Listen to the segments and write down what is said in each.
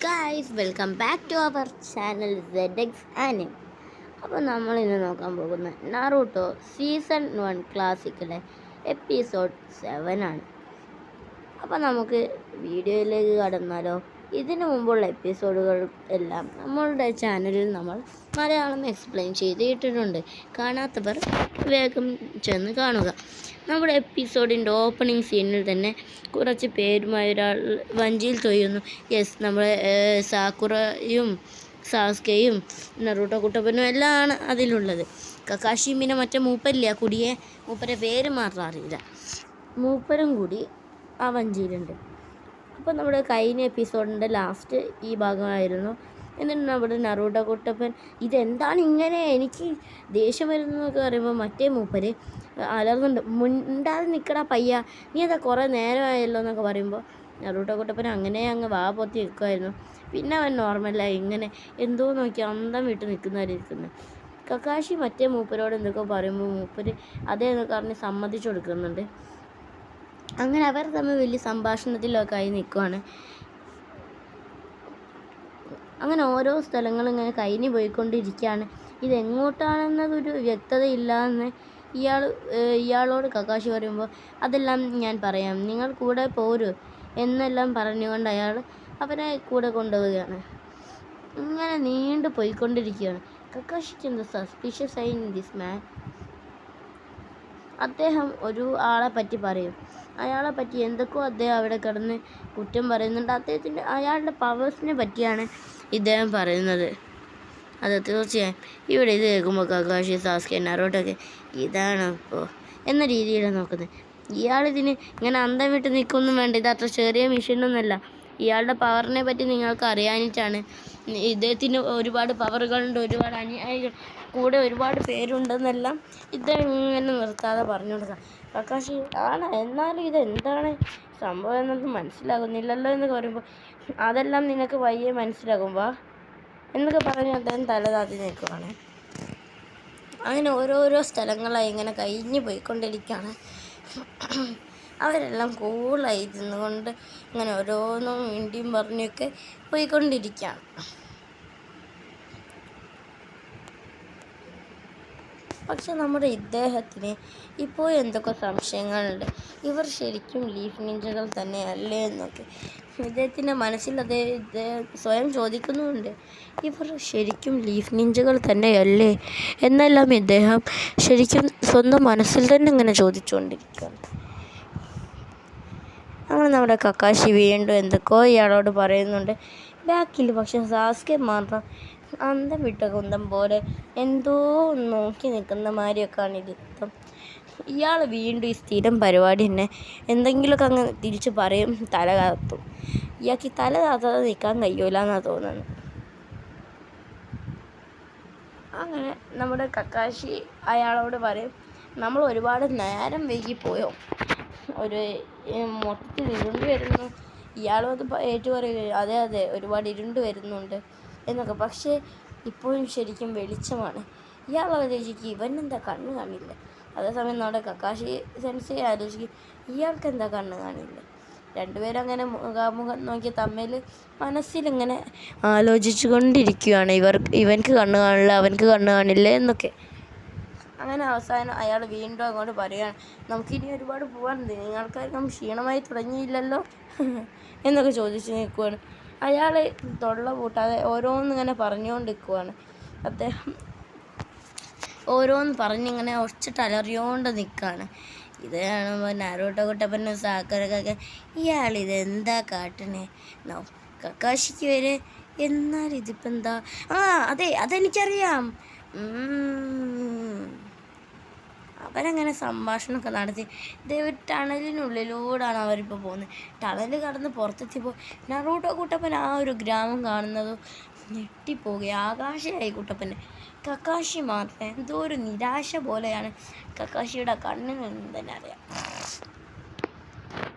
Guys, welcome back to our channel ZX anime. അപ്പോൾ നമ്മൾ ഇന്ന് നോക്കാൻ പോകുന്ന നാറൂട്ടോ സീസൺ 1 ക്ലാസിക്കിലെ എപ്പിസോഡ് 7 ആണ്. അപ്പോൾ നമുക്ക് വീഡിയോയിലേക്ക് കടന്നാലോ. ഇതിനു മുമ്പുള്ള എപ്പിസോഡുകൾ എല്ലാം നമ്മളുടെ ചാനലിൽ നമ്മൾ മലയാളം എക്സ്പ്ലെയിൻ ചെയ്തിട്ടുണ്ട്. കാണാത്തവർ വേഗം ചെന്ന് കാണുക. നമ്മുടെ എപ്പിസോഡിൻ്റെ ഓപ്പണിംഗ് സീനിൽ തന്നെ കുറച്ച് പേരുമായി ഒരാൾ വഞ്ചിയിൽ തൊയ്യുന്നു. യെസ്, നമ്മുടെ സാക്കുറയും സാസ്കയും നറൂട്ടോ കുട്ടപ്പനും എല്ലാം ആണ് അതിലുള്ളത്. കക്കാശിയും പിന്നെ മറ്റേ മൂപ്പരില്ല, മൂപ്പരെ പേര് മാത്രം അറിയില്ല, മൂപ്പരും കൂടി ആ വഞ്ചിയിലുണ്ട്. അപ്പോൾ നമ്മുടെ കഴിഞ്ഞ എപ്പിസോഡിൻ്റെ ലാസ്റ്റ് ഈ ഭാഗമായിരുന്നു. എന്നിട്ട് നമ്മുടെ നറൂട്ടോ കുട്ടപ്പൻ ഇതെന്താണ് ഇങ്ങനെ, എനിക്ക് ദേഷ്യം വരുന്നതെന്നൊക്കെ പറയുമ്പോൾ മറ്റേ മൂപ്പര് അലർന്നുണ്ട്. മുണ്ടാതെ നിൽക്കടാ പയ്യ, നീ അതാ കുറേ നേരമായല്ലോ എന്നൊക്കെ പറയുമ്പോൾ നറൂട്ടോ കുട്ടപ്പൻ അങ്ങനെ അങ്ങ് വാ പൊത്തി നിൽക്കുമായിരുന്നു. പിന്നെ അവൻ നോർമലായി ഇങ്ങനെ എന്തോ നോക്കി അന്തം വിട്ട് നിൽക്കുന്നവരിക്കുന്നത്. കക്കാശി മറ്റേ മൂപ്പരോട് എന്തൊക്കെ പറയുമ്പോൾ മൂപ്പര് അതേന്നൊക്കെ പറഞ്ഞ് സമ്മതിച്ചു കൊടുക്കുന്നുണ്ട്. അങ്ങനെ അവർ തമ്മിൽ വലിയ സംഭാഷണത്തിലൊക്കെ ആയി നിൽക്കുവാണ്. അങ്ങനെ ഓരോ സ്ഥലങ്ങളും ഇങ്ങനെ കഴിഞ്ഞു പോയിക്കൊണ്ടിരിക്കുകയാണ്. ഇതെങ്ങോട്ടാണെന്നതൊരു വ്യക്തതയില്ലാന്ന് ഇയാളോട് കക്കാശി പറയുമ്പോൾ അതെല്ലാം ഞാൻ പറയാം, നിങ്ങൾ കൂടെ പോരൂ എന്നെല്ലാം പറഞ്ഞുകൊണ്ട് അയാൾ അവരെ കൂടെ കൊണ്ടുപോവുകയാണ്. ഇങ്ങനെ നീണ്ടു പോയിക്കൊണ്ടിരിക്കുകയാണ്. കക്കാശിക്ക് എന്താ സസ്പീഷ്യസ് ആയി ദിസ് മാൻ. അദ്ദേഹം ഒരു ആളെ പറ്റി പറയും, അയാളെ പറ്റി എന്തൊക്കെയോ അദ്ദേഹം അവിടെ കിടന്ന് കുറ്റം പറയുന്നുണ്ട്. അയാളുടെ പവേഴ്സിനെ പറ്റിയാണ് ഇദ്ദേഹം പറയുന്നത്. അത് തീർച്ചയായും ഇവിടെ ഇത് കേൾക്കുമ്പോൾ കക്കാശി സാസ്കെ നറൂട്ടോയൊക്കെ ഇതാണ് ഇപ്പോൾ എന്ന രീതിയിലാണ് നോക്കുന്നത്. ഇയാളിതിന് ഇങ്ങനെ അന്തം വിട്ട് നിൽക്കൊന്നും വേണ്ട, ഇത് അത്ര ചെറിയ മിഷനൊന്നുമല്ല. ഇയാളുടെ പവറിനെ പറ്റി നിങ്ങൾക്ക് അറിയാനിട്ടാണ്. ഇദ്ദേഹത്തിന് ഒരുപാട് പവറുകളുണ്ട്, ഒരുപാട് അനുയായികൾ, കൂടെ ഒരുപാട് പേരുണ്ടെന്നെല്ലാം ഇദ്ദേഹം ഇങ്ങനെ നിർത്താതെ പറഞ്ഞു കൊടുക്കാം. കക്കാശി ആണ്, എന്നാലും ഇതെന്താണ് സംഭവം എന്നത് മനസ്സിലാകുന്നില്ലല്ലോ എന്നൊക്കെ പറയുമ്പോൾ അതെല്ലാം നിനക്ക് വയ്യെ മനസ്സിലാകുമ്പോൾ എന്നൊക്കെ പറഞ്ഞ് അദ്ദേഹം തലതാത്തി നിൽക്കുവാണ്. അങ്ങനെ ഓരോരോ സ്ഥലങ്ങളായി ഇങ്ങനെ കഴിഞ്ഞു പോയിക്കൊണ്ടിരിക്കുകയാണ്. അവരെല്ലാം കൂളായി ഇരുന്നുകൊണ്ട് ഇങ്ങനെ ഓരോന്നും മിണ്ടിയും പറഞ്ഞൊക്കെ പോയിക്കൊണ്ടിരിക്കുകയാണ്. പക്ഷെ നമ്മുടെ ഇദ്ദേഹത്തിന് ഇപ്പോൾ എന്തൊക്കെ സംശയങ്ങളുണ്ട്. ഇവർ ശരിക്കും ലീഫ് നിഞ്ചകൾ തന്നെയല്ലേ എന്നൊക്കെ ഇദ്ദേഹത്തിൻ്റെ മനസ്സിൽ ഇദ്ദേഹം സ്വയം ചോദിക്കുന്നുമുണ്ട്. ഇവർ ശരിക്കും ലീഫ് നിഞ്ചകൾ തന്നെയല്ലേ എന്നെല്ലാം ഇദ്ദേഹം ശരിക്കും സ്വന്തം മനസ്സിൽ തന്നെ ഇങ്ങനെ ചോദിച്ചുകൊണ്ടിരിക്കുകയാണ്. അങ്ങനെ നമ്മുടെ കക്കാശി വീണ്ടും എന്തൊക്കെയോ ഇയാളോട് പറയുന്നുണ്ട്. ബാക്കിൽ പക്ഷെ സാസ്കെ മാത്രം അന്തം വിട്ട കുന്തം പോലെ എന്തോ നോക്കി നിൽക്കുന്ന മാതിരിയൊക്കെയാണ് ഇരുത്തം. ഇയാൾ വീണ്ടും ഈ സ്ഥിരം പരിപാടി തന്നെ എന്തെങ്കിലുമൊക്കെ അങ്ങ് തിരിച്ച് പറയും, തല താത്തും. ഇയാൾക്ക് ഈ തല താത്താതെ നിൽക്കാൻ കഴിയൂല എന്നാണ് തോന്നുന്നത്. അങ്ങനെ നമ്മുടെ കക്കാശി അയാളോട് പറയും, നമ്മൾ ഒരുപാട് നേരം വൈകിപ്പോയോ, ഒരു മൊത്തത്തിൽ ഇരുണ്ട് വരുന്നു. ഇയാളും അത് ഏറ്റു പറയുക, അതെ അതെ ഒരുപാട് ഇരുണ്ട് വരുന്നുണ്ട് എന്നൊക്കെ. പക്ഷേ ഇപ്പോഴും ശരിക്കും വെളിച്ചമാണ്. ഇയാൾ ആലോചിക്കും ഇവനെന്താ കണ്ണ് കാണില്ല. അതേസമയം നമ്മുടെ കക്കാശി സെൻസെ ആലോചിക്കും ഇയാൾക്ക് എന്താ കണ്ണ് കാണില്ല. രണ്ടുപേരും അങ്ങനെ മുഖാമുഖം നോക്കി തമ്മിൽ മനസ്സിലിങ്ങനെ ആലോചിച്ചു കൊണ്ടിരിക്കുകയാണ്. ഇവൻക്ക് കണ്ണ് കാണില്ല, അവൻക്ക് കണ്ണ് കാണില്ല എന്നൊക്കെ. അങ്ങനെ അവസാനം അയാൾ വീണ്ടും അങ്ങോട്ട് പറയുകയാണ്, നമുക്കിനി ഒരുപാട് പോകാനുണ്ട്, നിങ്ങൾക്കാർക്കും ക്ഷീണമായി തുടങ്ങിയില്ലല്ലോ എന്നൊക്കെ ചോദിച്ച് നിൽക്കുവാണ്. അയാൾ തൊള്ള പൂട്ടാതെ ഓരോന്നിങ്ങനെ പറഞ്ഞുകൊണ്ട് അദ്ദേഹം ഓരോന്ന് പറഞ്ഞിങ്ങനെ ഒച്ചിട്ട് അലറിയോണ്ട് നിൽക്കുകയാണ്. ഇത് കാണുമ്പോൾ നറൂട്ടോ കുട്ടപ്പനും സാക്കുറയൊക്കെ ഇയാളിതെന്താ കാട്ടണേ കക്കാശിക്ക് വരെ. എന്നാൽ ഇതിപ്പോൾ എന്താ, അതെ അതെനിക്കറിയാം. അവരങ്ങനെ സംഭാഷണമൊക്കെ നടത്തി ഒരു ടണലിനുള്ളിലൂടെയാണ് അവരിപ്പോൾ പോകുന്നത്. ടണൽ കടന്ന് പുറത്തെത്തിയപ്പോൾ നറൂട്ടോ കുട്ടപ്പൻ ആ ഒരു ഗ്രാമം കാണുന്നതും ഞെട്ടിപ്പോവുകയും ആകാശമായി കുട്ടപ്പൻ്റെ. കക്കാശി മാത്രം എന്തോ ഒരു നിരാശ പോലെയാണ് കക്കാശിയുടെ കണ്ണിൽ നിന്ന് തന്നെ അറിയാം.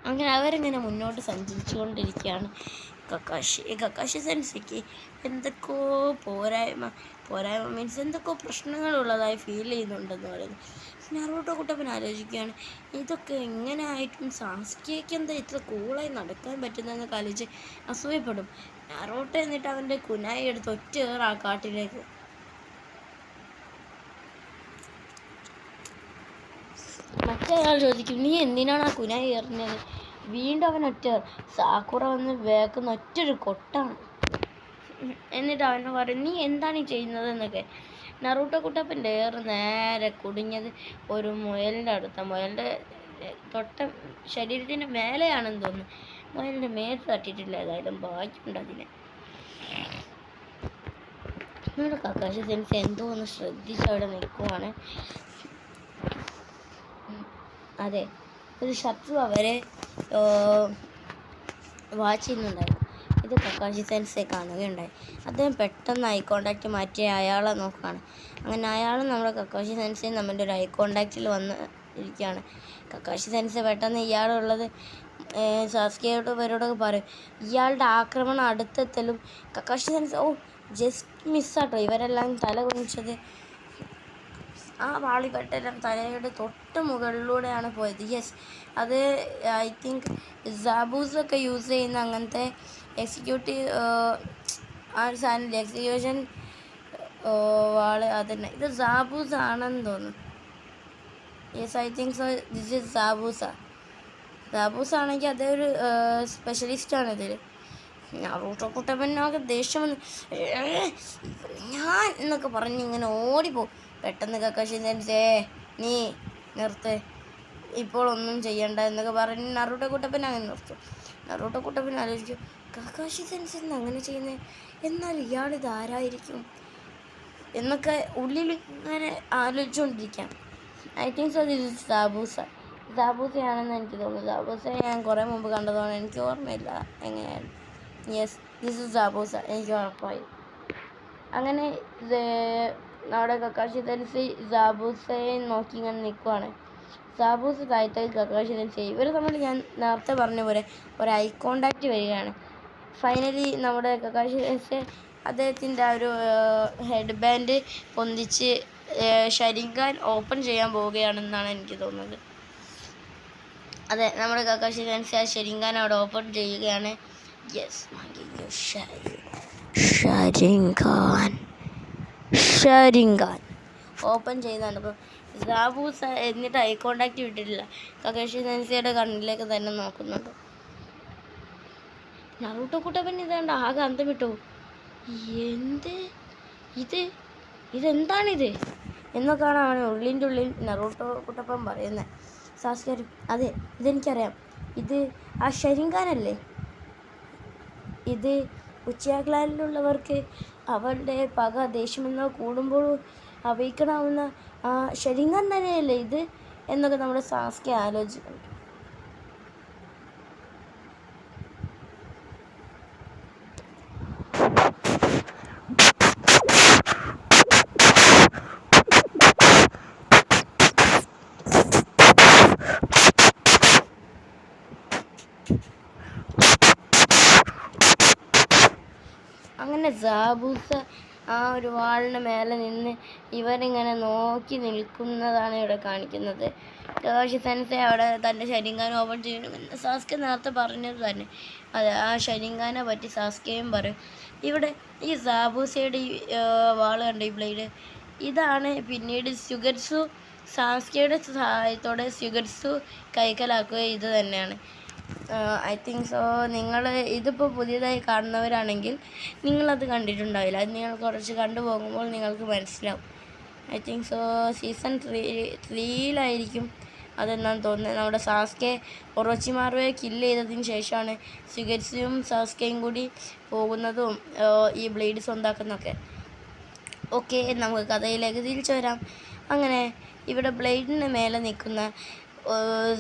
അങ്ങനെ അവരിങ്ങനെ മുന്നോട്ട് സഞ്ചരിച്ചു കൊണ്ടിരിക്കുകയാണ്. കക്കാശി സെൻസയ്ക്ക് എന്തൊക്കെയോ പോരായ്മ മീൻസ് എന്തൊക്കെയോ പ്രശ്നങ്ങളുള്ളതായി ഫീൽ ചെയ്യുന്നുണ്ടെന്ന് പറയുന്നു. നറൂട്ടോ കുട്ടപ്പൻ ആലോചിക്കുകയാണ്, ഇതൊക്കെ എങ്ങനെ ആയിട്ടും സാസ്കിയയ്ക്ക് എന്താ ഇത്ര കൂളായി നടക്കാൻ പറ്റുന്നതെന്നൊക്കെ ആലോചിച്ച് അസൂയപ്പെടും. നറൂട്ടോ എന്നിട്ട് അവൻ്റെ കുനായി എടുത്ത് ഒറ്റ ആ കാട്ടിലേക്ക്. മറ്റേയാൾ ചോദിക്കും, നീ എന്തിനാണ് ആ കുനായി എറിഞ്ഞത്? വീണ്ടും അവൻ ഒറ്റ സാക്കുറ വന്ന് വേക്കുന്ന ഒറ്റൊരു കൊട്ടാണ്. എന്നിട്ട് അവന് പറയും, നീ എന്താണ് ഈ ചെയ്യുന്നത് എന്നൊക്കെ. നറൂട്ടോ കുട്ടപ്പൻ്റെ ഏറ് നേരെ കുടുങ്ങിയത് ഒരു മുയലിൻ്റെ അടുത്താണ്. മുയലിൻ്റെ തൊട്ട ശരീരത്തിൻ്റെ മേലെയാണെന്ന് തോന്നുന്നു. മുയലിൻ്റെ മേത്ത് തട്ടിയിട്ടില്ല, ഏതായാലും ഭാഗ്യമുണ്ട് അതിനെ. നമ്മുടെ കക്കാശി സെൻസ് എന്തോ ഒന്ന് ശ്രദ്ധിച്ച് അവിടെ നിൽക്കുവാണ്. അതെ, ഒരു ശത്രു അവരെ വാച്ച് ചെയ്യുന്നുണ്ടായിരുന്നു. ഇത് കക്കാശി സെൻസെ കാണുകയുണ്ടായി. അദ്ദേഹം പെട്ടെന്ന് ഐ കോണ്ടാക്റ്റ് മാറ്റി അയാളെ നോക്കുകയാണ്. അങ്ങനെ അയാളും നമ്മുടെ കക്കാശി സെൻസയും തമ്മിൽ ഒരു ഐ കോണ്ടാക്റ്റിൽ വന്ന് ഇരിക്കുകയാണ്. കക്കാശി സെൻസെ പെട്ടെന്ന് ഇയാളുള്ളത് സാസ്കിയോട് പേരോടൊക്കെ പറയും. ഇയാളുടെ ആക്രമണം അടുത്തെത്തലും കക്കാശി സെൻസെ ജസ്റ്റ് മിസ്സാട്ടോ ഇവരെല്ലാം തല കുനിച്ചത്. ആ വാളികട്ടെല്ലാം തലയുടെ തൊട്ട് മുകളിലൂടെയാണ് പോയത്. യെസ്, അത് ഐ തിങ്ക് സാബൂസൊക്കെ യൂസ് ചെയ്യുന്ന അങ്ങനത്തെ എക്സിക്യൂട്ടീവ് ആ ഒരു സാധനം എക്സിക്യൂഷൻ വാള് അതന്നെ. ഇത് സാബൂസ് ആണെന്ന് തോന്നുന്നു. Yes, I think so. This is Zabuza. Zabuza ആണെങ്കിൽ അതൊരു സ്പെഷ്യലിസ്റ്റാണ് ഇതിൽ. നറൂട്ടോ കുട്ടപ്പനാകെ ദേഷ്യം വന്ന് ഞാൻ എന്നൊക്കെ പറഞ്ഞ് ഇങ്ങനെ ഓടിപ്പോവും. പെട്ടെന്ന് കക്കാശി സെൻസേ നീ നിർത്ത്, ഇപ്പോൾ ഒന്നും ചെയ്യണ്ട എന്നൊക്കെ പറഞ്ഞ് നറൂട്ടോ കുട്ടപ്പൻ അങ്ങനെ നിർത്തും. നറൂട്ടോ കുട്ടപ്പൻ ആലോചിക്കും, കക്കാശി സെൻസ് എന്ന് അങ്ങനെ ചെയ്യുന്നത്, എന്നാൽ ഇയാളിത് ആരായിരിക്കും എന്നൊക്കെ ഉള്ളിൽ ഇങ്ങനെ ആലോചിച്ചുകൊണ്ടിരിക്കാം. I think so this is Zabuza. സാബൂസയാണെന്ന് എനിക്ക് തോന്നുന്നു. സാബൂസ ഞാൻ കുറേ മുമ്പ് കണ്ടതാണ്, എനിക്ക് ഓർമ്മയില്ല എങ്ങനെയാണ്. യെസ്, ദിസ് ഇസ് സാബൂസ, എനിക്ക് ഉറപ്പായി. അങ്ങനെ നമ്മുടെ കക്കാശി സെൻസി സാബൂസയെ നോക്കി ഇങ്ങനെ നിൽക്കുവാണ്. സാബൂസ് താഴ്ത്തൽ കക്കാശി സെൻസി ഇവർ തമ്മിൽ ഞാൻ നേരത്തെ പറഞ്ഞ പോലെ ഒരു ഐ കോണ്ടാക്റ്റ് വരികയാണ്. ഫൈനലി നമ്മുടെ കക്കാശി സെൻസി അദ്ദേഹത്തിൻ്റെ ആ ഒരു ഹെഡ് ബാൻഡ് പൊന്തിച്ച് ഷരിങ്കാൻ ഓപ്പൺ ചെയ്യാൻ പോവുകയാണെന്നാണ് എനിക്ക് തോന്നുന്നത്. അതെ, നമ്മുടെ കക്കാശി സെൻസി ആ ഷരിങ്കാൻ അവിടെ ഓപ്പൺ ചെയ്യുകയാണ്. യെസ്, ഷരിങ്കാൻ ഓപ്പൺ ചെയ്യുന്നുണ്ട്. അപ്പോൾ സാബൂസ എന്നിട്ട് ഐ കോണ്ടാക്റ്റ് വിട്ടിട്ടില്ല, കക്കാശി സെൻസിയുടെ കണ്ണിലേക്ക് തന്നെ നോക്കുന്നുണ്ട്. നറൂട്ടോ കുട്ടപ്പൻ ഇതാണ്ട് ആകെ അന്തം വിട്ടു. ഇതെന്താണിത് എന്നൊക്കെയാണ് അവൻ ഉള്ളിൻ്റെ ഉള്ളിൽ നറൂട്ടോ കുട്ടപ്പൻ പറയുന്നത്. സാസ്കി, അതെ ഇതെനിക്കറിയാം, ഇത് ആ ഷരിങ്കാനല്ലേ, ഇത് ഉച്ചിയ ക്ലാനിലുള്ളവർക്ക് അവരുടെ പക ദേഷ്യമെന്നോ കൂടുമ്പോൾ അവയ്ക്കണാവുന്ന ആ ഷരിങ്കാൻ തന്നെയല്ലേ ഇത് എന്നൊക്കെ നമ്മുടെ സാസ്കി ആലോചിക്കുന്നു. അങ്ങനെ സാബൂസ ആ ഒരു വാളിന് മേലെ നിന്ന് ഇവരിങ്ങനെ നോക്കി നിൽക്കുന്നതാണ് ഇവിടെ കാണിക്കുന്നത്. കക്കാശി സെൻസെ അവിടെ തൻ്റെ ഷരിങ്കാൻ ഓപ്പൺ ചെയ്യണമെന്ന് സാസ്കെ നേരത്തെ പറഞ്ഞത് തന്നെ. അതെ, ആ ഷരിങ്കാനെ പറ്റി സാസ്കയും പറയും. ഇവിടെ ഈ സാബൂസയുടെ ഈ വാള് കണ്ട ഈ ബ്ലേഡ്, ഇതാണ് പിന്നീട് സ്യുഗറ്റ്സു സാസ്കയുടെ സഹായത്തോടെ സ്യുഗറ്റ്സു കൈക്കലാക്കുക ഇത് തന്നെയാണ്. I think so. നിങ്ങൾ ഇതിപ്പോൾ പുതിയതായി കാണുന്നവരാണെങ്കിൽ നിങ്ങളത് കണ്ടിട്ടുണ്ടാവില്ല. അത് നിങ്ങൾ കുറച്ച് കണ്ടുപോകുമ്പോൾ നിങ്ങൾക്ക് മനസ്സിലാവും. ഐ തിങ്ക് സോ സീസൺ 3-യിലായിരിക്കും അതെന്നാണ് തോന്നുന്നത്. നമ്മുടെ സാസ്കെ ഒറോച്ചിമാറുവെ കില്ല് ചെയ്തതിന് ശേഷമാണ് സ്യുഗറ്റ്സും സാസ്കയും കൂടി പോകുന്നതും ഈ ബ്ലേഡ് സ്വന്താക്കുന്നതൊക്കെ. ഓക്കെ, നമുക്ക് കഥയിലേക്ക് തിരിച്ചു വരാം. അങ്ങനെ ഇവിടെ ബ്ലേഡിന് മേലെ നിൽക്കുന്ന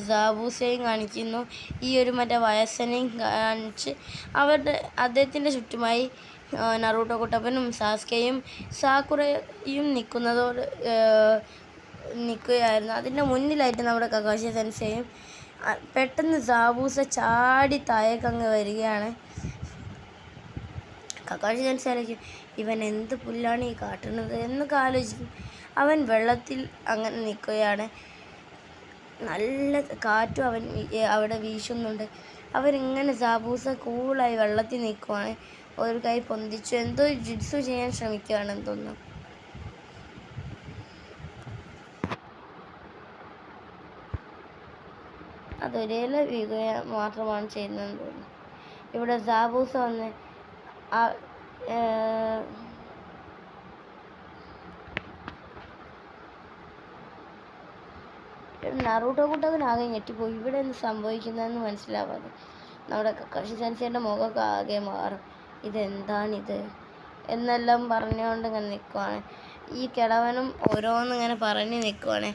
സാബൂസയും കാണിക്കുന്നു. ഈ ഒരു മറ്റേ വയസ്സനെയും കാണിച്ച് അദ്ദേഹത്തിൻ്റെ ചുറ്റുമായി നറൂട്ടോ കുട്ടപ്പനും സാസ്കയും സാക്കുറയും നിൽക്കുകയായിരുന്നു. അതിൻ്റെ മുന്നിലായിട്ട് നമ്മുടെ കക്കാശി സെൻസെയും. പെട്ടെന്ന് സാബൂസ ചാടി താഴേക്കങ്ങ് വരികയാണ്. കക്കാശി സെൻസെയിലേക്ക് ഇവൻ എന്ത് പുല്ലാണ് ഈ കാട്ടുന്നത് എന്നൊക്കെ ആലോചിക്കും. അവൻ വെള്ളത്തിൽ അങ്ങനെ നിൽക്കുകയാണ്. നല്ല കാറ്റും അവിടെ വീശുന്നുണ്ട്. അവരിങ്ങനെ സാബൂസ കൂളായി വെള്ളത്തിൽ നിൽക്കുവാണ്. ഒരു കൈ പൊന്തിച്ചു, എന്തോ ജിറ്റ്സു ചെയ്യാൻ ശ്രമിക്കുകയാണെന്ന് തോന്നുന്നു. അതൊരേല വീഴുക മാത്രമാണ് ചെയ്യുന്നതെന്ന് തോന്നുന്നു. ഇവിടെ സാബൂസ് വന്ന് നറൂട്ടോ കൂട്ടവനാകെ ഞെട്ടിപ്പോയി. ഇവിടെ എന്ത് സംഭവിക്കുന്നതെന്ന് മനസ്സിലാവാതെ നമ്മുടെ കക്കാഷി സെൻസേൻ്റെ മുഖമൊക്കെ ആകെ മാറും. ഇതെന്താണിത് എന്നെല്ലാം പറഞ്ഞുകൊണ്ട് ഇങ്ങനെ നിൽക്കുവാണ്. ഈ കിളവനും ഓരോന്നിങ്ങനെ പറഞ്ഞ് നിൽക്കുവാണ്.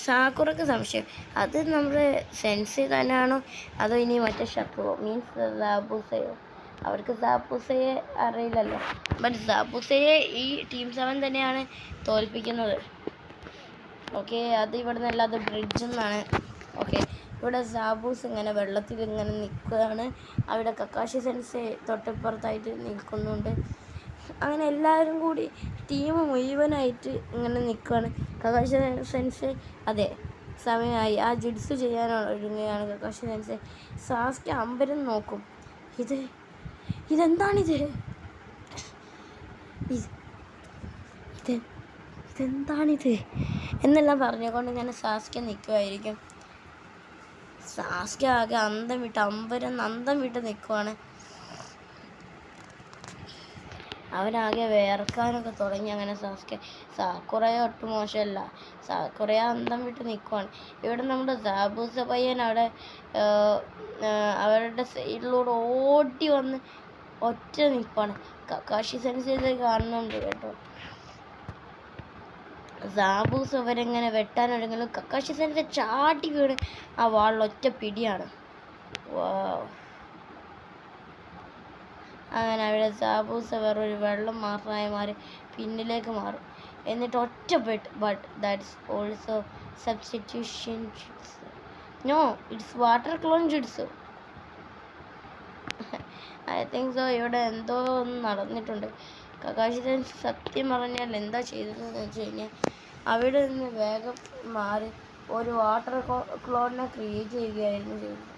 സാക്കുറക്ക് സംശയം, അത് നമ്മുടെ സെൻസി തന്നെയാണോ അതോ ഇനി മറ്റേ ഷക്രുവോ, മീൻസ് സാബൂസയോ? അവർക്ക് സാബൂസയെ അറിയില്ലല്ലോ. ബട്ട് സാബൂസയെ ഈ ടീം 7 തന്നെയാണ് തോൽപ്പിക്കുന്നത്. ഓക്കെ, അത് ഇവിടെ നിന്നല്ല, അത് ബ്രിഡ്ജിൽ നിന്നാണ്. ഓക്കെ, ഇവിടെ സാബൂസ് ഇങ്ങനെ വെള്ളത്തിൽ ഇങ്ങനെ നിൽക്കുകയാണ്. അവിടെ കക്കാഷി സെൻസെ തൊട്ടിപ്പുറത്തായിട്ട് നിൽക്കുന്നുണ്ട്. അങ്ങനെ എല്ലാവരും കൂടി ടീം മുഴുവനായിട്ട് ഇങ്ങനെ നിൽക്കുകയാണ്. കക്കാഷി സെൻസെ അതെ സമയമായി, ആ ജിഡ്സ് ചെയ്യാനാണ് ഒരുങ്ങുകയാണ് കക്കാഷി സെൻസെ. സാസ്കി അമ്പരം നോക്കും. ഇതെന്താണിത്? ഇതെന്താണിത് എന്നെല്ലാം പറഞ്ഞുകൊണ്ട് ഇങ്ങനെ സാസ്കി നിൽക്കുമായിരിക്കും. സാസ്കി ആകെ അന്തം വിട്ട് നിൽക്കുവാണ്. അവനാകെ വേർക്കാനൊക്കെ തുടങ്ങി. അങ്ങനെ സാക്കുറയെ ഒട്ടും മോശമല്ല. സാക്കുറയെ അന്തം വിട്ട് നിൽക്കുവാണ്. ഇവിടെ നമ്മുടെ സാബൂസ പയ്യൻ അവിടെ അവരുടെ സൈഡിലൂടെ ഓടി വന്ന് ഒറ്റ നിൽപ്പാണ്. കക്കാഷി സെൻസെ കാണുന്നുണ്ട് കേട്ടോ. സാബൂസ് അവരെങ്ങനെ വെട്ടാനൊരുങ്ങലും കക്കാഷി സെൻസെ ചാട്ടി വീണ് ആ വാളിലൊറ്റ പിടിയാണ്. അങ്ങനെ അവിടെ സാബൂസ് വേറൊരു വെള്ളം മാത്രമായി മാറി പിന്നിലേക്ക് മാറും. എന്നിട്ട് ഒറ്റ പെട്ട്. But that's also substitution jutsu. No, it's water clone jutsu. I think so. ഇവിടെ എന്തോ ഒന്ന് നടന്നിട്ടുണ്ട്. കക്കാഷി സെൻസെ സത്യം പറഞ്ഞാൽ എന്താ ചെയ്തതെന്ന് വെച്ച് കഴിഞ്ഞാൽ അവിടെ നിന്ന് വേഗം മാറി ഒരു വാട്ടർ ക്ലോണിനെ ക്രിയേറ്റ് ചെയ്യുകയായിരുന്നു ചെയ്തത്.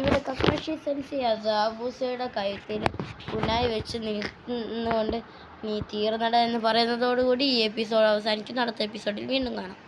ഇവിടെ കക്കാഷി സെൻസെ സാബൂസയുടെ കഴുത്തിൽ കുനായി വെച്ച് നിൽക്കുന്നുകൊണ്ട് നീ തീർന്നട എന്ന് പറയുന്നതോടുകൂടി ഈ എപ്പിസോഡ് അവസാനിക്കും. അടുത്ത എപ്പിസോഡിൽ വീണ്ടും കാണാം.